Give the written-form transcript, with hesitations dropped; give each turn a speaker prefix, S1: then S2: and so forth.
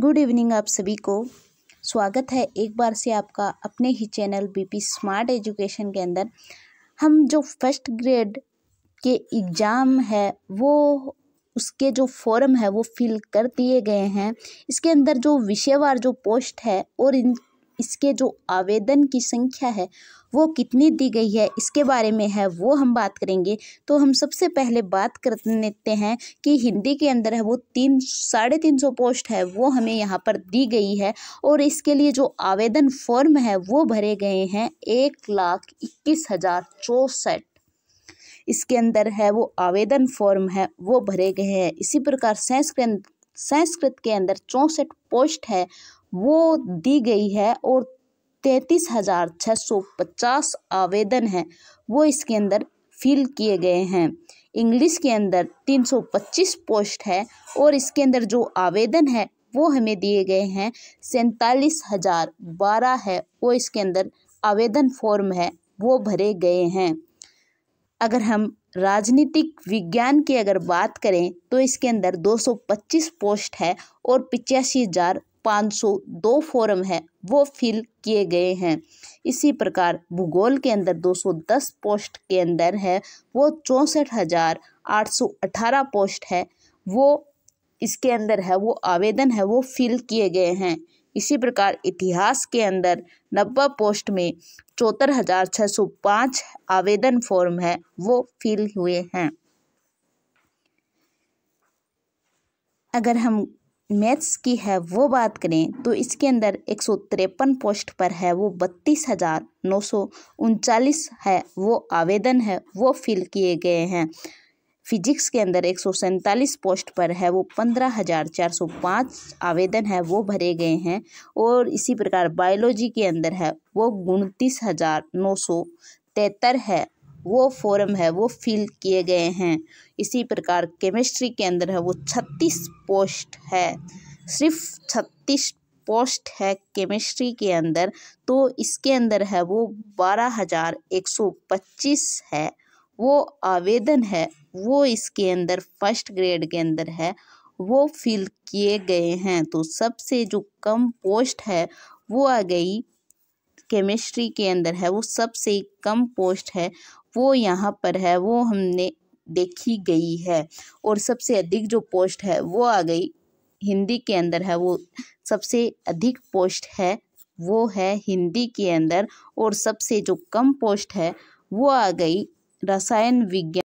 S1: Good evening आप सभी को। स्वागत है एक बार से आपका अपने ही चैनल बीपी स्मार्ट एजुकेशन के अंदर। हम जो फर्स्ट ग्रेड के एग्ज़ाम है वो उसके जो फॉर्म है वो फिल कर दिए गए हैं। इसके अंदर जो विषयवार जो पोस्ट है और इसके जो आवेदन की संख्या है वो कितनी दी गई है इसके बारे में है वो हम बात करेंगे। तो हम सबसे पहले बात कर लेते हैं कि हिंदी के अंदर है वो 350 पोस्ट है वो हमें यहाँ पर दी गई है और इसके लिए जो आवेदन फॉर्म है वो भरे गए हैं 1,21,064। इसके अंदर है वो आवेदन फॉर्म है वो भरे गए हैं। इसी प्रकार संस्कृत के अंदर 64 पोस्ट है वो दी गई है और 33,650 आवेदन है वो इसके अंदर फिल किए गए हैं। इंग्लिश के अंदर 325 पोस्ट है और इसके अंदर जो आवेदन है वो हमें दिए गए हैं 47,012 है वो इसके अंदर आवेदन फॉर्म है वो भरे गए हैं। अगर हम राजनीतिक विज्ञान की अगर बात करें तो इसके अंदर 225 पोस्ट है और 85,502 फॉर्म है वो फिल किए गए हैं। इसी प्रकार भूगोल के अंदर 210 पोस्ट के अंदर है वो 64,818 पोस्ट है वो इसके अंदर है वो आवेदन है वो फिल किए गए हैं। इसी प्रकार इतिहास के अंदर 90 पोस्ट में 74,605 आवेदन फॉर्म है वो फिल हुए हैं। अगर हम मैथ्स की है वो बात करें तो इसके अंदर 153 पोस्ट पर है वो 32,939 है वो आवेदन है वो फिल किए गए हैं। फिजिक्स के अंदर 147 पोस्ट पर है वो 15,405 आवेदन है वो भरे गए हैं और इसी प्रकार बायोलॉजी के अंदर है वो 29,973 है वो फॉर्म है वो फिल किए गए हैं। इसी प्रकार केमिस्ट्री के अंदर है वो 36 पोस्ट है, सिर्फ 36 पोस्ट है केमिस्ट्री के अंदर। तो इसके अंदर है वो 12,125 है वो आवेदन है वो इसके अंदर फर्स्ट ग्रेड के अंदर है वो फिल किए गए हैं। तो सबसे जो कम पोस्ट है वो आ गई केमिस्ट्री के अंदर है वो सबसे कम पोस्ट है वो यहाँ पर है वो हमने देखी गई है। और सबसे अधिक जो पोस्ट है वो आ गई हिंदी के अंदर है वो सबसे अधिक पोस्ट है वो है हिंदी के अंदर और सबसे जो कम पोस्ट है वो आ गई रसायन विज्ञान